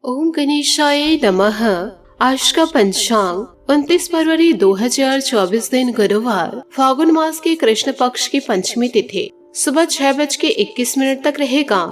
ओम गणेशाय नमः। आज का पंचांग 29 फरवरी 2024 दिन गुरुवार, फागुन मास के कृष्ण पक्ष की पंचमी तिथि सुबह 6:21 तक रहेगा।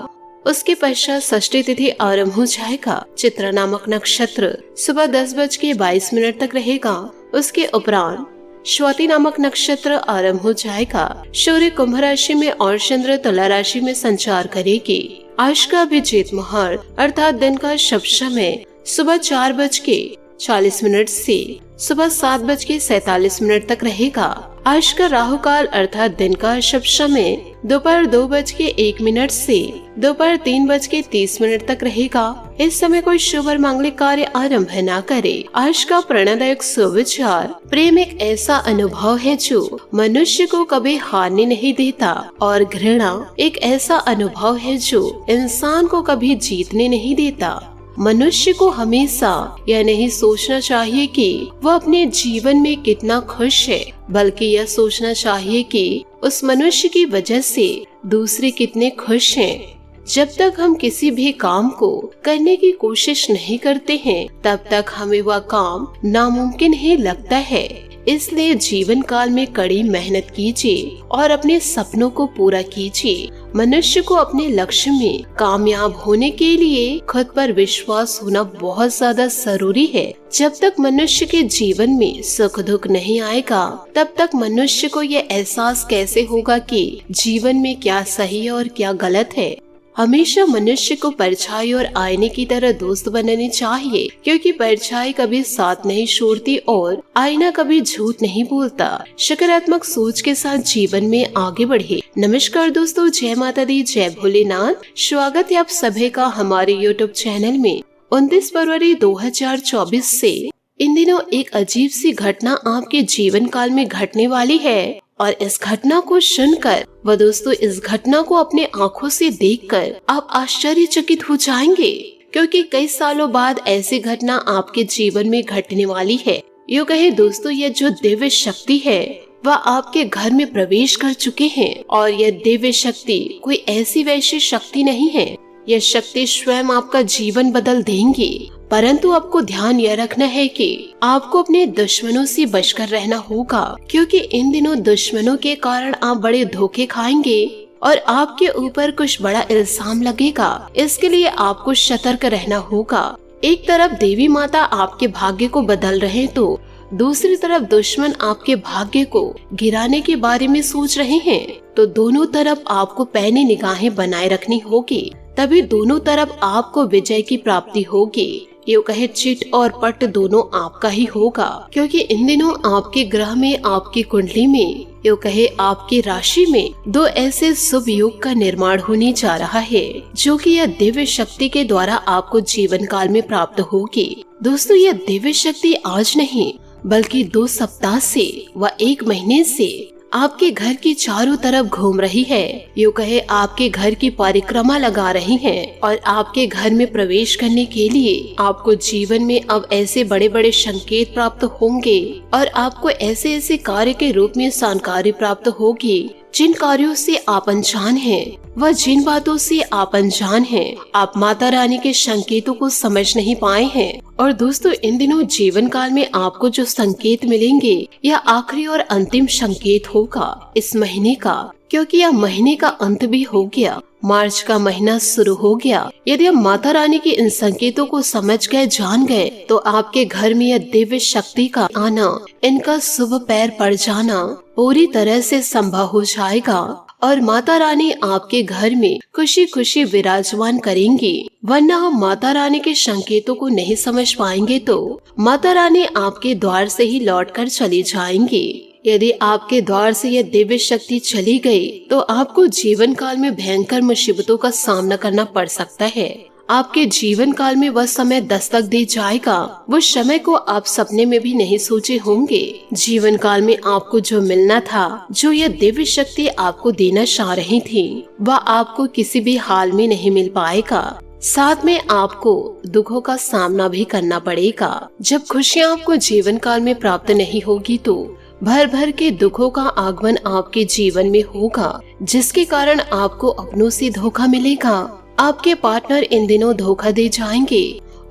उसके पश्चात षष्ठी तिथि आरंभ हो जाएगा। चित्रा नामक नक्षत्र सुबह 10:22 तक रहेगा। उसके उपरांत स्वाति नामक नक्षत्र आरंभ हो जाएगा। सूर्य कुंभ राशि में और चंद्र तुला राशि में संचार करेगी। आज का अभिजीत मुहूर्त अर्थात दिन का शुभ समय सुबह 4:40 से सुबह 7:47 तक रहेगा। आज का राहु काल अर्थात दिन का शुभ समय दोपहर 2:01 से दोपहर 3:30 तक रहेगा। इस समय कोई शुभ और मांगलिक कार्य आरंभ न करे। आज का प्रेरणादायक सुविचार, प्रेम एक ऐसा अनुभव है जो मनुष्य को कभी हारने नहीं देता और घृणा एक ऐसा अनुभव है जो इंसान को कभी जीतने नहीं देता। मनुष्य को हमेशा यह नहीं सोचना चाहिए कि वह अपने जीवन में कितना खुश है, बल्कि यह सोचना चाहिए कि उस मनुष्य की वजह से दूसरे कितने खुश हैं। जब तक हम किसी भी काम को करने की कोशिश नहीं करते हैं, तब तक हमें वह काम नामुमकिन ही लगता है। इसलिए जीवन काल में कड़ी मेहनत कीजिए और अपने सपनों को पूरा कीजिए। मनुष्य को अपने लक्ष्य में कामयाब होने के लिए खुद पर विश्वास होना बहुत ज्यादा जरूरी है। जब तक मनुष्य के जीवन में सुख दुख नहीं आएगा, तब तक मनुष्य को ये एहसास कैसे होगा कि जीवन में क्या सही और क्या गलत है। हमेशा मनुष्य को परछाई और आईने की तरह दोस्त बनने चाहिए, क्योंकि परछाई कभी साथ नहीं छोड़ती और आईना कभी झूठ नहीं बोलता। सकारात्मक सोच के साथ जीवन में आगे बढ़े। नमस्कार दोस्तों, जय माता दी, जय भोलेनाथ। स्वागत है आप सभी का हमारे YouTube चैनल में। 29 फरवरी 2024 से इन दिनों एक अजीब सी घटना आपके जीवन काल में घटने वाली है और इस घटना को सुनकर व दोस्तों इस घटना को अपने आँखों से देखकर आप आश्चर्यचकित हो जाएंगे, क्योंकि कई सालों बाद ऐसी घटना आपके जीवन में घटने वाली है। यूँ कहे दोस्तों, यह जो दिव्य शक्ति है वह आपके घर में प्रवेश कर चुके हैं और यह दिव्य शक्ति कोई ऐसी वैसी शक्ति नहीं है। यह शक्ति स्वयं आपका जीवन बदल देंगी। परंतु आपको ध्यान यह रखना है कि आपको अपने दुश्मनों से बचकर रहना होगा, क्योंकि इन दिनों दुश्मनों के कारण आप बड़े धोखे खाएंगे और आपके ऊपर कुछ बड़ा इल्जाम लगेगा। इसके लिए आपको सतर्क रहना होगा। एक तरफ देवी माता आपके भाग्य को बदल रहे तो दूसरी तरफ दुश्मन आपके भाग्य को गिराने के बारे में सोच रहे हैं। तो दोनों तरफ आपको पैनी निगाहें बनाए रखनी होगी, तभी दोनों तरफ आपको विजय की प्राप्ति होगी। यूँ कहे चिट और पट दोनों आपका ही होगा, क्योंकि इन दिनों आपके ग्रह में, आपकी कुंडली में, यूँ कहे आपकी राशि में दो ऐसे शुभ योग का निर्माण होने जा रहा है, जो कि यह दिव्य शक्ति के द्वारा आपको जीवन काल में प्राप्त होगी। दोस्तों, यह दिव्य शक्ति आज नहीं बल्कि 2 सप्ताह से व 1 महीने से आपके घर की चारों तरफ घूम रही है। यूँ कहे आपके घर की परिक्रमा लगा रही है और आपके घर में प्रवेश करने के लिए आपको जीवन में अब ऐसे बड़े बड़े संकेत प्राप्त होंगे और आपको ऐसे ऐसे कार्य के रूप में जानकारी प्राप्त होगी जिन कार्यों से आप अनजान हैं, वह जिन बातों से आप अनजान हैं, आप माता रानी के संकेतों को समझ नहीं पाए हैं। और दोस्तों, इन दिनों जीवन काल में आपको जो संकेत मिलेंगे यह आखिरी और अंतिम संकेत होगा इस महीने का, क्योंकि यह महीने का अंत भी हो गया। मार्च का महीना शुरू हो गया। यदि हम माता रानी के इन संकेतों को समझ गए, जान गए, तो आपके घर में यह दिव्य शक्ति का आना, इनका शुभ पैर पड़ जाना पूरी तरह से संभव हो जाएगा और माता रानी आपके घर में खुशी खुशी विराजमान करेंगी। वरना हम माता रानी के संकेतों को नहीं समझ पाएंगे तो माता रानी आपके द्वार से ही लौट कर चली जाएंगी। यदि आपके द्वार से यह दिव्य शक्ति चली गई तो आपको जीवन काल में भयंकर मुसीबतों का सामना करना पड़ सकता है। आपके जीवन काल में वह समय दस्तक दे जाएगा, वो समय को आप सपने में भी नहीं सोचे होंगे। जीवन काल में आपको जो मिलना था, जो यह दिव्य शक्ति आपको देना चाह रही थी, वह आपको किसी भी हाल में नहीं मिल पाएगा। साथ में आपको दुखों का सामना भी करना पड़ेगा। जब खुशियाँ आपको जीवन काल में प्राप्त नहीं होगी तो भर भर के दुखों का आगमन आपके जीवन में होगा, जिसके कारण आपको अपनों से धोखा मिलेगा। आपके पार्टनर इन दिनों धोखा दे जाएंगे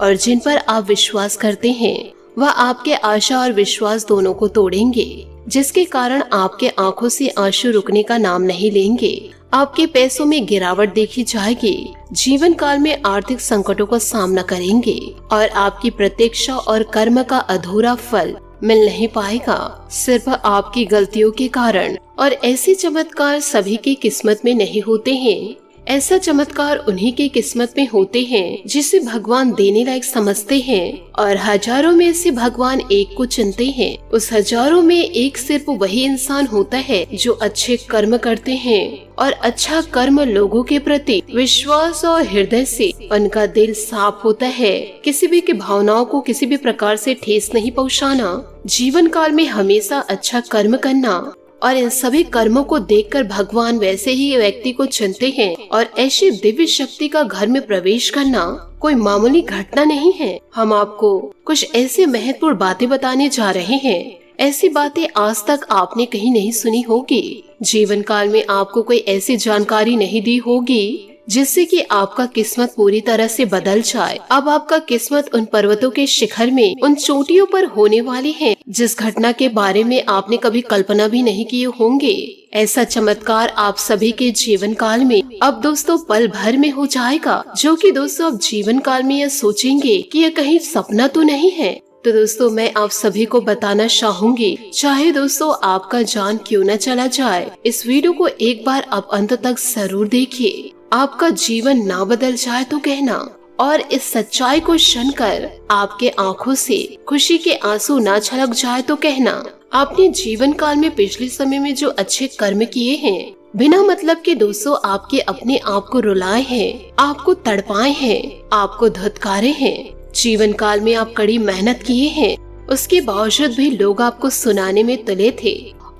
और जिन पर आप विश्वास करते हैं वह आपके आशा और विश्वास दोनों को तोड़ेंगे, जिसके कारण आपके आंखों से आंसू रुकने का नाम नहीं लेंगे। आपके पैसों में गिरावट देखी जाएगी। जीवन काल में आर्थिक संकटों का सामना करेंगे और आपकी प्रतीक्षा और कर्म का अधूरा फल मिल नहीं पाएगा, सिर्फ आपकी गलतियों के कारण। और ऐसे चमत्कार सभी की किस्मत में नहीं होते हैं। ऐसा चमत्कार उन्हीं की किस्मत में होते हैं जिसे भगवान देने लायक समझते हैं, और हजारों में से भगवान एक को चुनते हैं। उस हजारों में एक सिर्फ वही इंसान होता है जो अच्छे कर्म करते हैं, और अच्छा कर्म लोगों के प्रति विश्वास और हृदय से उनका दिल साफ होता है। किसी भी की भावनाओं को किसी भी प्रकार से ठेस नहीं पहुंचाना, जीवन काल में हमेशा अच्छा कर्म करना, और इन सभी कर्मों को देखकर भगवान वैसे ही व्यक्ति को चुनते हैं। और ऐसी दिव्य शक्ति का घर में प्रवेश करना कोई मामूली घटना नहीं है। हम आपको कुछ ऐसे महत्वपूर्ण बातें बताने जा रहे हैं। ऐसी बातें आज तक आपने कहीं नहीं सुनी होगी। जीवन काल में आपको कोई ऐसी जानकारी नहीं दी होगी जिससे कि आपका किस्मत पूरी तरह से बदल जाए। अब आपका किस्मत उन पर्वतों के शिखर में, उन चोटियों पर होने वाली है जिस घटना के बारे में आपने कभी कल्पना भी नहीं किए होंगे। ऐसा चमत्कार आप सभी के जीवन काल में अब दोस्तों पल भर में हो जाएगा, जो कि दोस्तों अब जीवन काल में यह सोचेंगे कि यह कहीं सपना तो नहीं है। तो दोस्तों मैं आप सभी को बताना चाहूंगी, चाहे दोस्तों आपका जान क्यों न चला जाए, इस वीडियो को एक बार आप अंत तक जरूर देखिए। आपका जीवन ना बदल जाए तो कहना, और इस सच्चाई को सुनकर आपके आंखों से खुशी के आंसू ना छलक जाए तो कहना। आपने जीवन काल में पिछले समय में जो अच्छे कर्म किए हैं, बिना मतलब के दोस्तों आपके अपने आप को रुलाए हैं, आपको तड़पाए हैं, आपको धुतकारे हैं। जीवन काल में आप कड़ी मेहनत किए हैं, उसके बावजूद भी लोग आपको सुनाने में तुले थे।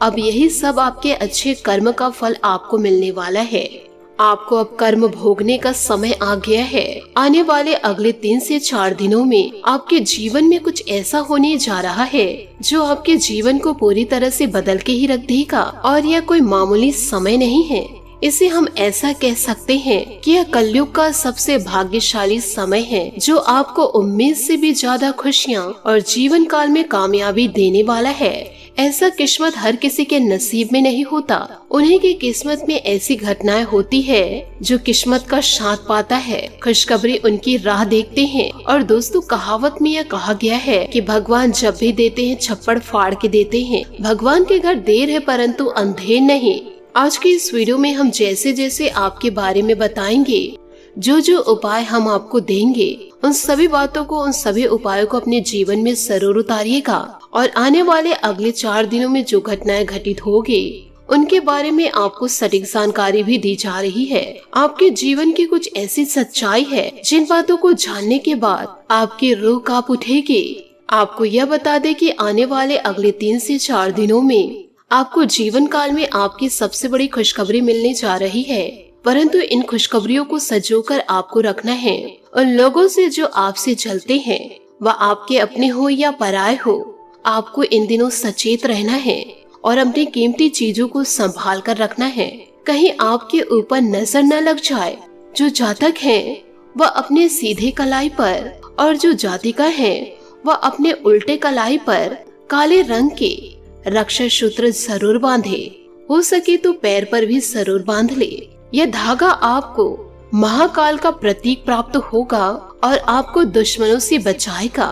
अब यही सब आपके अच्छे कर्म का फल आपको मिलने वाला है। आपको अब कर्म भोगने का समय आ गया है। आने वाले अगले 3 से 4 दिनों में आपके जीवन में कुछ ऐसा होने जा रहा है जो आपके जीवन को पूरी तरह से बदल के ही रख देगा। और यह कोई मामूली समय नहीं है, इसे हम ऐसा कह सकते हैं कि यह कलयुग का सबसे भाग्यशाली समय है, जो आपको उम्मीद से भी ज्यादा खुशियाँ और जीवन काल में कामयाबी देने वाला है। ऐसा किस्मत हर किसी के नसीब में नहीं होता। उन्हीं की किस्मत में ऐसी घटनाएं होती है जो किस्मत का साथ पाता है। खुशखबरी उनकी राह देखते हैं। और दोस्तों कहावत में यह कहा गया है कि भगवान जब भी देते हैं छप्पड़ फाड़ के देते हैं। भगवान के घर देर है परंतु अंधेर नहीं। आज की इस वीडियो में हम जैसे जैसे आपके बारे में बताएंगे, जो जो उपाय हम आपको देंगे, उन सभी बातों को, उन सभी उपायों को अपने जीवन में जरूर उतारिएगा। और आने वाले अगले 4 दिनों में जो घटनाएं घटित होगी उनके बारे में आपको सटीक जानकारी भी दी जा रही है। आपके जीवन की कुछ ऐसी सच्चाई है जिन बातों को जानने के बाद आपकी रूह कांप उठेगी। आपको यह बता दें कि आने वाले अगले 3 से 4 दिनों में आपको जीवन काल में आपकी सबसे बड़ी खुशखबरी मिलने जा रही है। परंतु इन खुशखबरियों को संजोकर आपको रखना है। उन लोगों से जो आपसे जलते हैं, वह आपके अपने हो या पराये हो, आपको इन दिनों सचेत रहना है और अपनी कीमती चीजों को संभाल कर रखना है। कहीं आपके ऊपर नजर न लग जाए। जो जातक है वह अपने सीधे कलाई पर, और जो जातिका है वह अपने उल्टे कलाई पर काले रंग के रक्षा सूत्र जरूर बांधे। हो सके तो पैर पर भी जरूर बांध ले। यह धागा आपको महाकाल का प्रतीक प्राप्त होगा और आपको दुश्मनों से बचाएगा,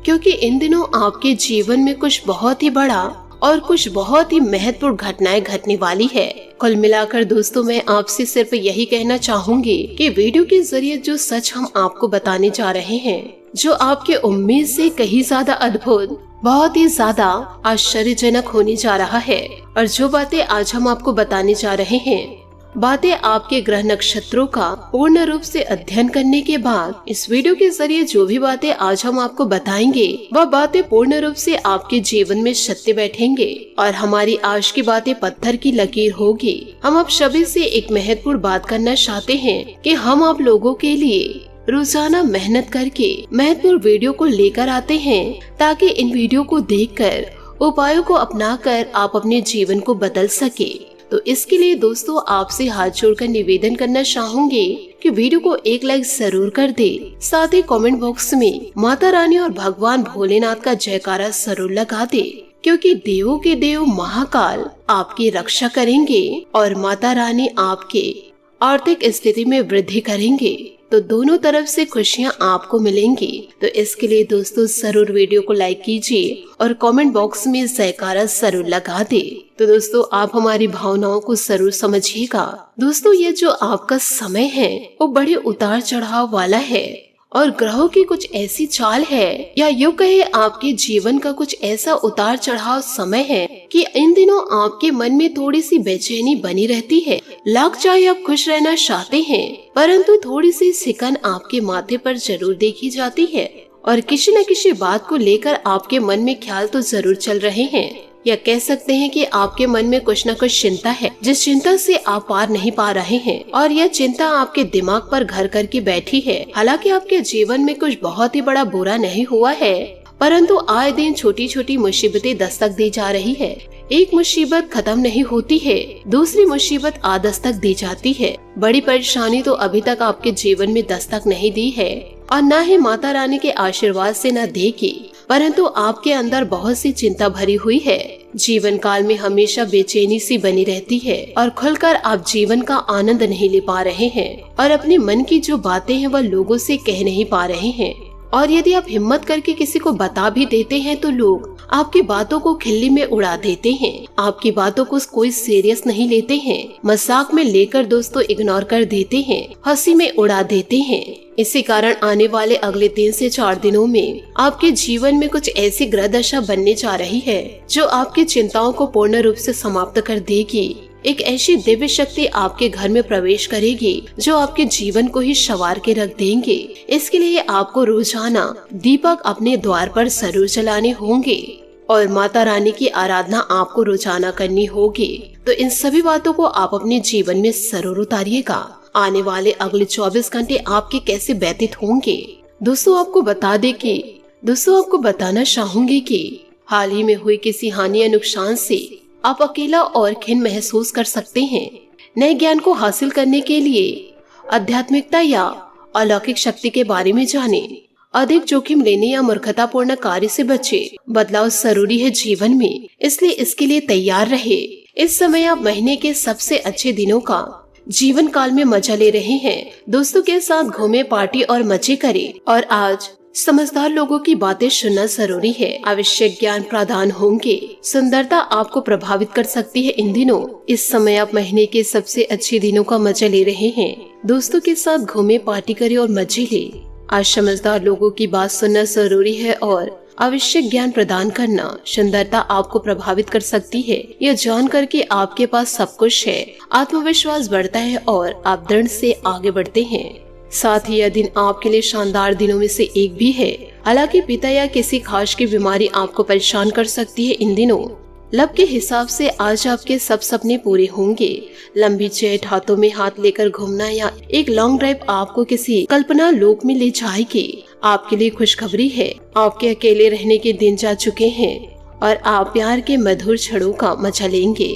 क्योंकि इन दिनों आपके जीवन में कुछ बहुत ही बड़ा और कुछ बहुत ही महत्वपूर्ण घटनाएं घटने वाली है। कुल मिलाकर दोस्तों मैं आपसे सिर्फ यही कहना चाहूंगी कि वीडियो के जरिए जो सच हम आपको बताने जा रहे हैं, जो आपके उम्मीद से कहीं ज्यादा अद्भुत, बहुत ही ज्यादा आश्चर्यजनक होने जा रहा है। और जो बातें आज हम आपको बताने जा रहे हैं, बातें आपके ग्रह नक्षत्रों का पूर्ण रूप से अध्ययन करने के बाद इस वीडियो के जरिए जो भी बातें आज हम आपको बताएंगे, वह बातें पूर्ण रूप से आपके जीवन में सत्य बैठेंगे और हमारी आज की बातें पत्थर की लकीर होगी। हम आप सभी से एक महत्वपूर्ण बात करना चाहते हैं कि हम आप लोगों के लिए रोजाना मेहनत करके महत्वपूर्ण वीडियो को लेकर आते हैं, ताकि इन वीडियो को देखकर, उपायों को अपनाकर आप अपने जीवन को बदल सके। तो इसके लिए दोस्तों आपसे हाथ जोड़कर निवेदन करना चाहूंगी कि वीडियो को एक लाइक जरूर कर दे। साथ ही कमेंट बॉक्स में माता रानी और भगवान भोलेनाथ का जयकारा जरूर लगा दे, क्योंकि देवों के देव महाकाल आपकी रक्षा करेंगे और माता रानी आपके आर्थिक स्थिति में वृद्धि करेंगे, तो दोनों तरफ से खुशियां आपको मिलेंगी। तो इसके लिए दोस्तों जरूर वीडियो को लाइक कीजिए और कमेंट बॉक्स में जयकारा जरूर लगा दे। तो दोस्तों आप हमारी भावनाओं को जरूर समझिएगा। दोस्तों ये जो आपका समय है वो बड़े उतार चढ़ाव वाला है और ग्रहों की कुछ ऐसी चाल है, या यूँ कहे आपके जीवन का कुछ ऐसा उतार चढ़ाव समय है कि इन दिनों आपके मन में थोड़ी सी बेचैनी बनी रहती है। लग चाहे आप खुश रहना चाहते हैं, परंतु थोड़ी सी सिकन आपके माथे पर जरूर देखी जाती है और किसी न किसी बात को लेकर आपके मन में ख्याल तो जरूर चल रहे हैं, या कह सकते हैं कि आपके मन में कुछ न कुछ चिंता है, जिस चिंता से आप पार नहीं पा रहे हैं और यह चिंता आपके दिमाग पर घर करके बैठी है। हालांकि आपके जीवन में कुछ बहुत ही बड़ा बुरा नहीं हुआ है, परंतु आए दिन छोटी छोटी मुसीबतें दस्तक दी जा रही है। एक मुसीबत खत्म नहीं होती है, दूसरी मुसीबत आ दस्तक दी जाती है। बड़ी परेशानी तो अभी तक आपके जीवन में दस्तक नहीं दी है और न ही माता रानी के आशीर्वाद से न देगी, परंतु आपके अंदर बहुत सी चिंता भरी हुई है। जीवन काल में हमेशा बेचैनी सी बनी रहती है और खुलकर आप जीवन का आनंद नहीं ले पा रहे हैं और अपने मन की जो बातें हैं वह लोगों से कह नहीं पा रहे हैं। और यदि आप हिम्मत करके किसी को बता भी देते हैं तो लोग आपकी बातों को खिल्ली में उड़ा देते हैं, आपकी बातों को कोई सीरियस नहीं लेते हैं, मजाक में लेकर दोस्तों इग्नोर कर देते हैं, हंसी में उड़ा देते हैं। इसी कारण आने वाले अगले 3 से 4 दिनों में आपके जीवन में कुछ ऐसी ग्रह दशा बनने जा रही है जो आपकी चिंताओं को पूर्ण रूप से समाप्त कर देगी। एक ऐसी दिव्य शक्ति आपके घर में प्रवेश करेगी जो आपके जीवन को ही संवार के रख देंगे। इसके लिए आपको रोजाना दीपक अपने द्वार पर जरूर जलाने होंगे और माता रानी की आराधना आपको रोजाना करनी होगी। तो इन सभी बातों को आप अपने जीवन में जरूर उतारिएगा। आने वाले अगले 24 घंटे आपके कैसे व्यतीत होंगे। दोस्तों आपको बताना चाहूंगी कि हाल ही में हुई किसी हानि या नुकसान से आप अकेला और खिन्न महसूस कर सकते हैं। नए ज्ञान को हासिल करने के लिए आध्यात्मिकता या अलौकिक शक्ति के बारे में जाने, अधिक जोखिम लेने या मूर्खतापूर्ण कार्य से बचे। बदलाव जरूरी है जीवन में, इसलिए इसके लिए तैयार रहे। इस समय आप महीने के सबसे अच्छे दिनों का जीवन काल में मजा ले रहे हैं। दोस्तों के साथ घूमे, पार्टी और मजे करें और आज समझदार लोगों की बातें सुनना जरूरी है। आवश्यक ज्ञान प्रदान होंगे। सुंदरता आपको प्रभावित कर सकती है इन दिनों। इस समय आप महीने के सबसे अच्छे दिनों का मजा ले रहे हैं। दोस्तों के साथ घूमे, पार्टी करें और मजे ले। आज समझदार लोगों की बात सुनना जरूरी है और आवश्यक ज्ञान प्रदान करना। सुंदरता आपको प्रभावित कर सकती है। यह जानकर कि आपके पास सब कुछ है, आत्मविश्वास बढ़ता है और आप दृढ़ से आगे बढ़ते हैं। साथ ही यह दिन आपके लिए शानदार दिनों में से एक भी है। हालांकि पिता या किसी खास की बीमारी आपको परेशान कर सकती है इन दिनों। लब के हिसाब से आज आपके सब सपने पूरे होंगे। लंबी चैट, हाथों में हाथ लेकर घूमना या एक लॉन्ग ड्राइव आपको किसी कल्पना लोक में ले जाएगी। आपके लिए खुशखबरी है, आपके अकेले रहने के दिन जा चुके हैं और आप प्यार के मधुर क्षणों का मजा लेंगे।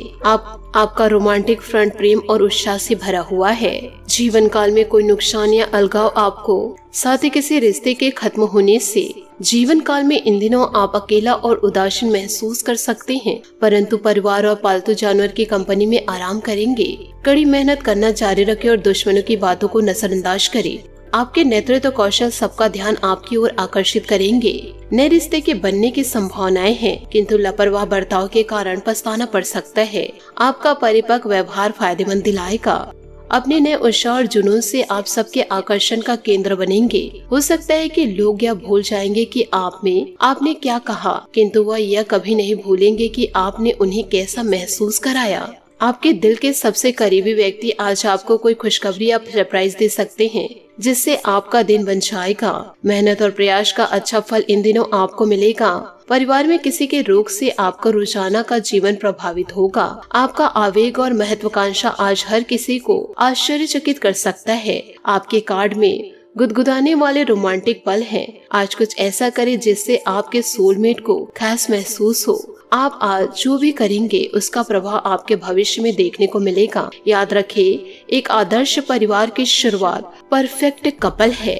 आपका रोमांटिक फ्रंट प्रेम और उत्साह से भरा हुआ है। जीवन काल में कोई नुकसान या अलगाव आपको साथ ही किसी रिश्ते के खत्म होने से जीवन काल में इन दिनों आप अकेला और उदासीन महसूस कर सकते हैं, परंतु परिवार और पालतू जानवर की कंपनी में आराम करेंगे। कड़ी मेहनत करना जारी रखें और दुश्मनों की बातों को नजरअंदाज करें। आपके नेतृत्व कौशल सबका ध्यान आपकी ओर आकर्षित करेंगे। नए रिश्ते के बनने की संभावनाएं हैं, किंतु लापरवाह बर्ताव के कारण पछताना पड़ सकता है। आपका परिपक्व व्यवहार फायदेमंद दिलाएगा। अपने नए उत्साह और जुनून से आप सबके आकर्षण का केंद्र बनेंगे। हो सकता है कि लोग यह भूल जाएंगे कि आपने क्या कहा, किंतु वह यह कभी नहीं भूलेंगे कि आपने उन्हें कैसा महसूस कराया। आपके दिल के सबसे करीबी व्यक्ति आज आपको कोई खुशखबरी या सरप्राइज दे सकते हैं, जिससे आपका दिन बन जाएगा। मेहनत और प्रयास का अच्छा फल इन दिनों आपको मिलेगा। परिवार में किसी के रोग से आपका रोजाना का जीवन प्रभावित होगा। आपका आवेग और महत्वाकांक्षा आज हर किसी को आश्चर्यचकित कर सकता है। आपके कार्ड में गुदगुदाने वाले रोमांटिक पल हैं। आज कुछ ऐसा करें जिससे आपके सोलमेट को खास महसूस हो। आप आज जो भी करेंगे उसका प्रभाव आपके भविष्य में देखने को मिलेगा। याद रखें, एक आदर्श परिवार की शुरुआत परफेक्ट कपल है।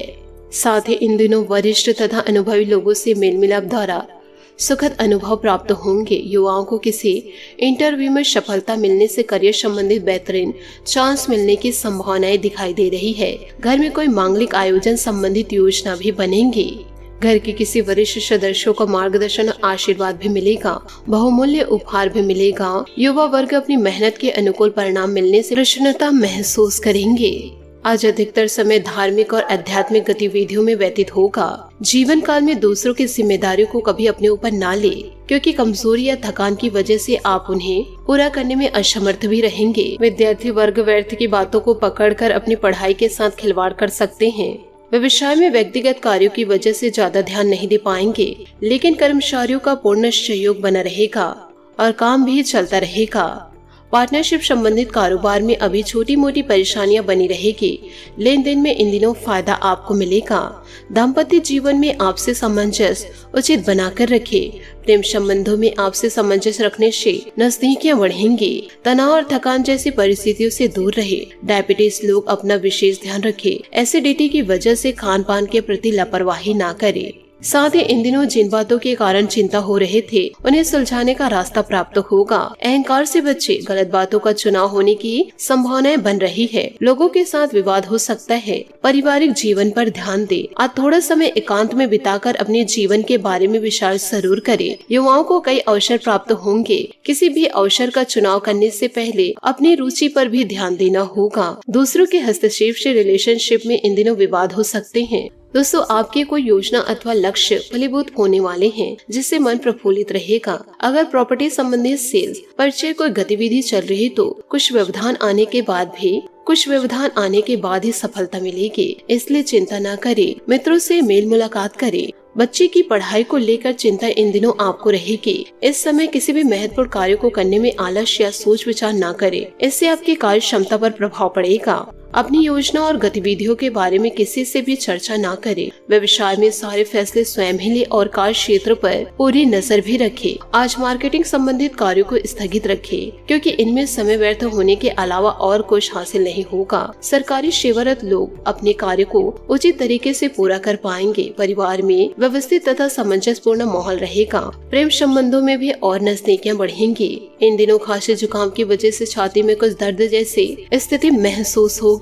साथ ही इन दिनों वरिष्ठ तथा अनुभवी लोगों से मेल मिलाप द्वारा सुखद अनुभव प्राप्त होंगे। युवाओं को किसी इंटरव्यू में सफलता मिलने से करियर संबंधित बेहतरीन चांस मिलने की संभावनाएं दिखाई दे रही है। घर में कोई मांगलिक आयोजन संबंधित योजना भी बनेंगे। घर के किसी वरिष्ठ सदस्यों को मार्गदर्शन और आशीर्वाद भी मिलेगा। बहुमूल्य उपहार भी मिलेगा। युवा वर्ग अपनी मेहनत के अनुकूल परिणाम मिलने से प्रसन्नता महसूस करेंगे। आज अधिकतर समय धार्मिक और आध्यात्मिक गतिविधियों में व्यतीत होगा। जीवन काल में दूसरों की जिम्मेदारियों को कभी अपने ऊपर ना ले, क्योंकि कमजोरी या थकान की वजह से आप उन्हें पूरा करने में असमर्थ भी रहेंगे। विद्यार्थी वर्ग व्यर्थ की बातों को पकड़कर अपनी पढ़ाई के साथ खिलवाड़ कर सकते हैं। व्यवसाय में व्यक्तिगत कार्यों की वजह से ज्यादा ध्यान नहीं दे पाएंगे, लेकिन कर्मचारियों का पूर्ण सहयोग बना रहेगा और काम भी चलता रहेगा। पार्टनरशिप संबंधित कारोबार में अभी छोटी मोटी परेशानियां बनी रहेगी। लेन देन में इन दिनों फायदा आपको मिलेगा। दाम्पत्य जीवन में आपसे सामंजस्य उचित बनाकर रखें। प्रेम संबंधों में आपसे सामंजस्य रखने से नजदीकियां बढ़ेंगी। तनाव और थकान जैसी परिस्थितियों से दूर रहे। डायबिटीज लोग अपना विशेष ध्यान रखें। एसिडिटी की वजह से खान पान के प्रति लापरवाही ना करें। साथ ही इन दिनों जिन बातों के कारण चिंता हो रहे थे उन्हें सुलझाने का रास्ता प्राप्त होगा। अहंकार से बचे। गलत बातों का चुनाव होने की संभावनाएं बन रही है। लोगों के साथ विवाद हो सकता है। पारिवारिक जीवन पर ध्यान दें। आज थोड़ा समय एकांत में बिताकर अपने जीवन के बारे में विचार जरूर करें। युवाओं को कई अवसर प्राप्त होंगे। किसी भी अवसर का चुनाव करने से पहले अपनी रुचि पर भी ध्यान देना होगा। दूसरों के हस्तक्षेप से रिलेशनशिप में इन दिनों विवाद हो सकते हैं। दोस्तों, आपके कोई योजना अथवा लक्ष्य फलीभूत होने वाले हैं, जिससे मन प्रफुल्लित रहेगा। अगर प्रॉपर्टी संबंधित सेल्स परचेज कोई गतिविधि चल रही तो कुछ व्यवधान आने के बाद ही सफलता मिलेगी, इसलिए चिंता न करें। मित्रों से मेल मुलाकात करें। बच्चे की पढ़ाई को लेकर चिंता इन दिनों आपको रहेगी। इस समय किसी भी महत्वपूर्ण कार्य को करने में आलस या सोच विचार न करें, इससे आपकी कार्य क्षमता पर प्रभाव पड़ेगा। अपनी योजना और गतिविधियों के बारे में किसी से भी चर्चा ना करें। व्यवसाय में सारे फैसले स्वयं ही लें और कार्य क्षेत्र पर पूरी नजर भी रखें। आज मार्केटिंग संबंधित कार्यों को स्थगित रखें, क्योंकि इनमें समय व्यर्थ होने के अलावा और कुछ हासिल नहीं होगा। सरकारी सेवारत लोग अपने कार्य को उचित तरीके से पूरा कर पाएंगे। परिवार में व्यवस्थित तथा सामंजस्यपूर्ण माहौल रहेगा। प्रेम संबंधों में भी और नजदीकियां बढ़ेंगी। इन दिनों खांसी जुकाम की वजह से छाती में कुछ दर्द जैसी स्थिति महसूस होगी।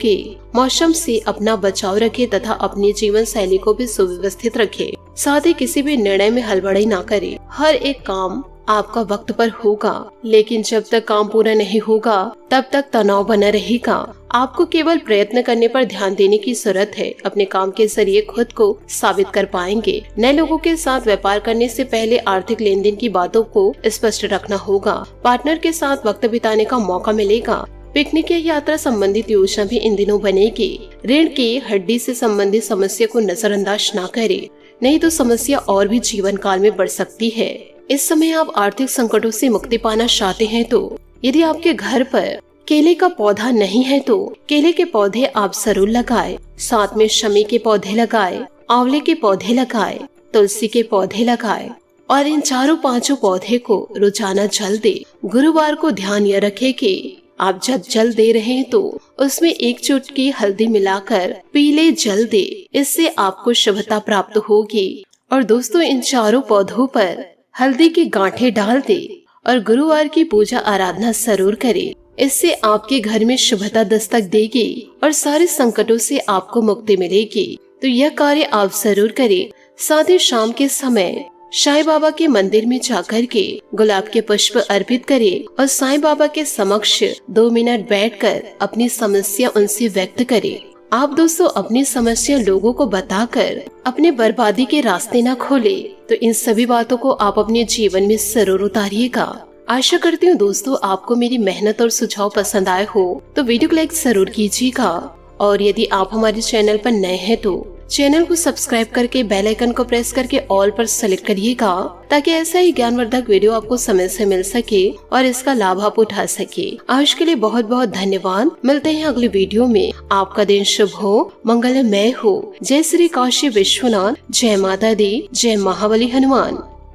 मौसम से अपना बचाव रखें तथा अपनी जीवन शैली को भी सुव्यवस्थित रखें। साथ ही किसी भी निर्णय में हड़बड़ी ना करें। हर एक काम आपका वक्त पर होगा, लेकिन जब तक काम पूरा नहीं होगा तब तक तनाव बना रहेगा। आपको केवल प्रयत्न करने पर ध्यान देने की जरूरत है। अपने काम के जरिए खुद को साबित कर पाएंगे। नए लोगों के साथ व्यापार करने से पहले आर्थिक लेन देन की बातों को स्पष्ट रखना होगा। पार्टनर के साथ वक्त बिताने का मौका मिलेगा। पिकनिक या यात्रा संबंधित योजना भी इन दिनों बनेगी। रीढ़ की हड्डी से संबंधित समस्या को नजरअंदाज ना करें, नहीं तो समस्या और भी जीवन काल में बढ़ सकती है। इस समय आप आर्थिक संकटों से मुक्ति पाना चाहते हैं तो यदि आपके घर पर केले का पौधा नहीं है तो केले के पौधे आप जरूर लगाएं। साथ में शमी के पौधे लगाएं, आंवले के पौधे लगाएं, तुलसी के पौधे लगाएं और इन चारों पांचों पौधे को रोजाना जल दे। गुरुवार को ध्यान यह रखें कि आप जब जल दे रहे हैं तो उसमें एक चुटकी हल्दी मिलाकर पीले जल दे। इससे आपको शुभता प्राप्त होगी। और दोस्तों, इन चारों पौधों पर हल्दी की गांठें डाल दे और गुरुवार की पूजा आराधना जरूर करें। इससे आपके घर में शुभता दस्तक देगी और सारे संकटों से आपको मुक्ति मिलेगी। तो यह कार्य आप जरूर करें। साथ ही शाम के समय साईं बाबा के मंदिर में जाकर के गुलाब के पुष्प अर्पित करें और साईं बाबा के समक्ष 2 मिनट बैठकर अपनी समस्या उनसे व्यक्त करें। आप दोस्तों अपनी समस्या लोगों को बताकर अपने बर्बादी के रास्ते न खोले। तो इन सभी बातों को आप अपने जीवन में जरूर उतारिएगा। आशा करती हूँ दोस्तों आपको मेरी मेहनत और सुझाव पसंद आए हो तो वीडियो को लाइक जरूर कीजिएगा। और यदि आप हमारे चैनल पर नए हैं तो चैनल को सब्सक्राइब करके बेल आइकन को प्रेस करके ऑल पर सेलेक्ट करिएगा, ताकि ऐसा ही ज्ञानवर्धक वीडियो आपको समय से मिल सके और इसका लाभ आप उठा सके। आज के लिए बहुत बहुत धन्यवाद। मिलते हैं अगले वीडियो में। आपका दिन शुभ हो, मंगलमय हो। जय श्री काशी विश्वनाथ, जय माता दी, जय महाबली हनुमान।